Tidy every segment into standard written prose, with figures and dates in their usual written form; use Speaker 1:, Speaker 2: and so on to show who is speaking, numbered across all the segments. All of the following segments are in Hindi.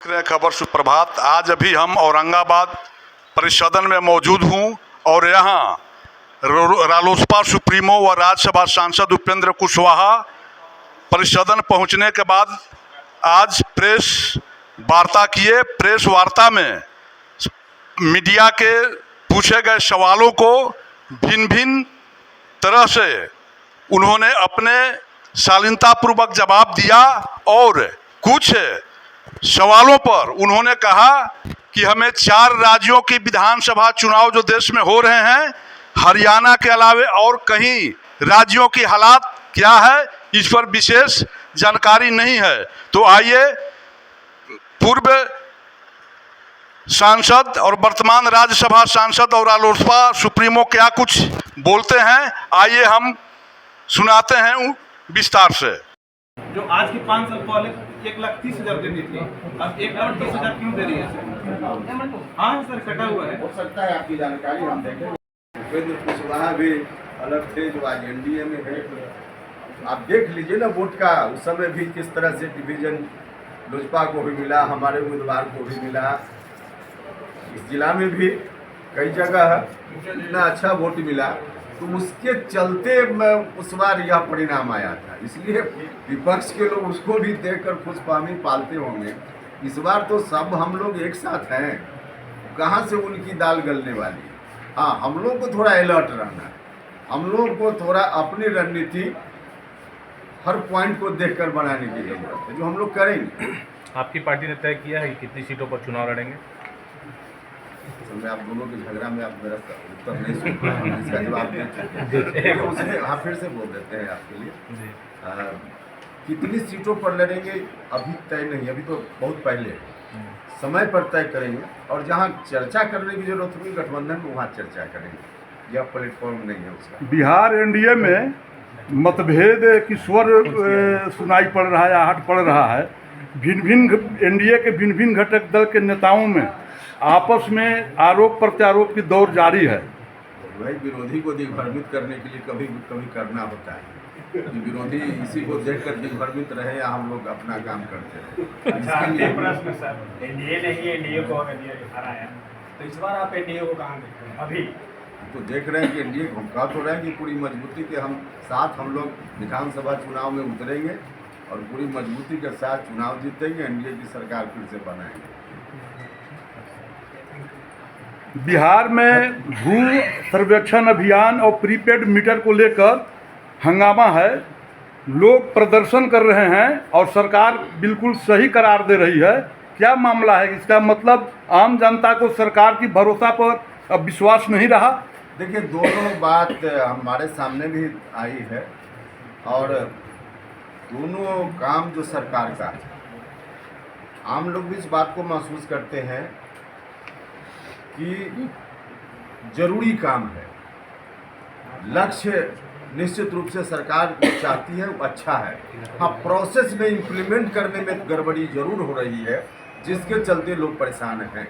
Speaker 1: खबर सुप्रभात। आज अभी हम औरंगाबाद परिसदन में मौजूद हूं और यहां रालोसपा सुप्रीमो व राज्यसभा सांसद उपेंद्र कुशवाहा परिसदन पहुंचने के बाद आज प्रेस वार्ता किए। प्रेस वार्ता में मीडिया के पूछे गए सवालों को भिन्न भिन्न तरह से उन्होंने अपने शालीनतापूर्वक जवाब दिया और कुछ सवालों पर उन्होंने कहा कि हमें 4 राज्यों की विधानसभा चुनाव जो देश में हो रहे हैं, हरियाणा के अलावे और कहीं राज्यों की हालात क्या है, इस पर विशेष जानकारी नहीं है। तो आइए पूर्व सांसद और वर्तमान राज्यसभा सांसद और रालोसपा सुप्रीमो क्या कुछ बोलते हैं, आइए हम सुनाते हैं विस्तार से।
Speaker 2: जो आज के 5 साल पहले 1,30,000 देती थी, अब 1,30,000 क्यों दे रही है सर? हाँ सर, कटा हुआ है।
Speaker 3: हो सकता है आपकी जानकारी हम देखें। उपेंद्र कुशवाहा भी अलग थे जो आज एनडीए में है। आप देख लीजिए ना वोट का, उस समय भी किस तरह से डिवीजन लोजपा को भी मिला, हमारे उम्मीदवार को भी मिला। इस जिला में भी कई जगह इतना अच्छा वोट मिला, तो उसके चलते उस बार यह परिणाम आया था। इसलिए विपक्ष के लोग उसको भी देखकर खुशफहमी पालते होंगे। इस बार तो सब हम लोग एक साथ हैं, कहाँ से उनकी दाल गलने वाली है। हाँ, हम लोग को थोड़ा अलर्ट रहना है, हम लोग को थोड़ा अपनी रणनीति हर पॉइंट को देखकर बनाने की जरूरत है, जो हम लोग करेंगे।
Speaker 4: आपकी पार्टी ने तय किया है कि कितनी सीटों पर चुनाव लड़ेंगे?
Speaker 3: मैं आप दोनों के झगड़ा में आप मेरा उत्तर नहीं सुन पाए, इसका जवाब दे चुके हैं। उसे हाँ फिर से बोल देते हैं आपके लिए। कितनी सीटों पर लड़ेंगे अभी तय नहीं, अभी तो बहुत पहले समय पर तय करेंगे। और जहाँ चर्चा करने की जरूरत होगी गठबंधन में, वहाँ चर्चा करेंगे। यह प्लेटफॉर्म नहीं है उसका।
Speaker 1: बिहार एनडीए में मतभेद की स्वर सुनाई पड़ रहा है, आहट पड़ रहा है। भिन्न भिन्न एनडीए के भिन्न भिन्न घटक दल के नेताओं में आपस में आरोप प्रत्यारोप की दौर जारी है।
Speaker 3: भाई, विरोधी को दिग्भ्रमित करने के लिए कभी कभी करना होता है कि विरोधी इसी को देखकर दिग्भ्रमित रहे या हम लोग अपना काम करते रहे।
Speaker 5: एनडीए ने ही एनडीए को हराया, तो इस बार आप एनडीए को कहाँ देख रहे हैं? अभी
Speaker 3: तो देख रहे हैं कि एनडीए को कहा तो रहे हैं कि पूरी मजबूती के साथ हम लोग विधानसभा चुनाव में उतरेंगे और पूरी मजबूती के साथ चुनाव जीतेंगे, एनडीए की सरकार फिर से बनाएंगे।
Speaker 1: बिहार में भू सर्वेक्षण अभियान और प्रीपेड मीटर को लेकर हंगामा है। लोग प्रदर्शन कर रहे हैं और सरकार बिल्कुल सही करार दे रही है। क्या मामला है? इसका मतलब आम जनता को सरकार की भरोसा पर अब विश्वास नहीं रहा।
Speaker 3: देखिए, दोनों बात हमारे सामने भी आई है और दोनों काम जो सरकार का है, आम लोग भी इस बात को महसूस करते हैं कि जरूरी काम है। लक्ष्य निश्चित रूप से सरकार जो चाहती है वो अच्छा है। हाँ, प्रोसेस में इम्प्लीमेंट करने में गड़बड़ी जरूर हो रही है, जिसके चलते लोग परेशान हैं।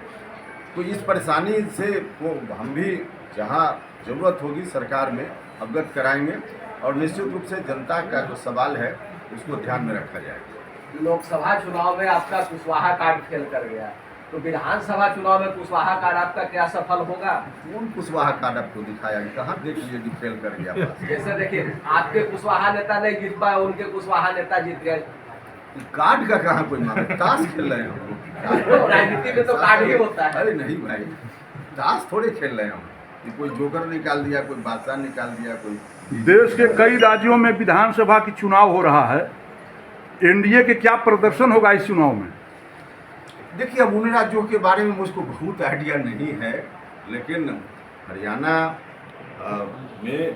Speaker 3: तो इस परेशानी से वो हम भी जहाँ ज़रूरत होगी सरकार में अवगत कराएंगे और निश्चित रूप से जनता का जो सवाल है उसको ध्यान में रखा जाएगा।
Speaker 6: लोकसभा चुनाव में आपका कुशवाहा कार्ड फेल कर गया, तो विधानसभा चुनाव में कुशवाहा कार्ड आपका क्या सफल होगा?
Speaker 3: कौन कुशवाहा कार्ड आपको दिखाया? कहाँ देख लीजिए कि फेल कर गया?
Speaker 6: जैसे देखिए, आपके कुशवाहा नेता नहीं जीत पाए, उनके कुशवाहा नेता जीत गए।
Speaker 3: कार्ड का कहाँ कोई मामला? ताश खेल रहे हैं हम लोग।
Speaker 6: राजनीति में तो कार्ड ही होता है।
Speaker 3: अरे नहीं भाई, ताश थोड़े खेल रहे हैं हम कि कोई जोकर निकाल दिया, कोई बादशाह निकाल दिया, कोई।
Speaker 1: देश के कई राज्यों में विधानसभा की चुनाव हो रहा है। एनडीए के क्या प्रदर्शन होगा इस चुनाव में?
Speaker 3: देखिए, अब उन राज्यों के बारे में मुझको बहुत आइडिया नहीं है, लेकिन हरियाणा में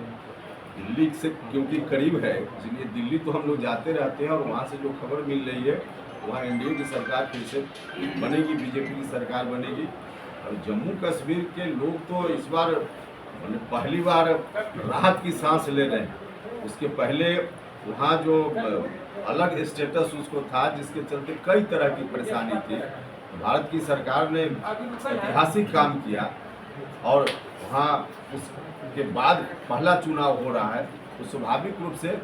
Speaker 3: दिल्ली से क्योंकि करीब है, इसलिए दिल्ली तो हम लोग जाते रहते हैं और वहाँ से जो खबर मिल रही है वहाँ एनडीए की सरकार फिर से बनेगी, बीजेपी की सरकार बनेगी। और जम्मू कश्मीर के लोग तो इस बार पहली बार राहत की सांस ले रहे हैं। उसके पहले वहाँ जो अलग स्टेटस उसको था, जिसके चलते कई तरह की परेशानी थी। भारत की सरकार ने ऐतिहासिक काम किया और वहाँ उसके बाद पहला चुनाव हो रहा है, तो स्वाभाविक रूप से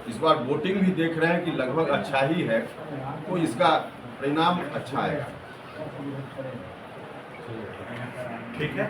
Speaker 3: इस बार वोटिंग भी देख रहे हैं कि लगभग अच्छा ही है। तो इसका परिणाम अच्छा आएगा।
Speaker 2: ठीक है।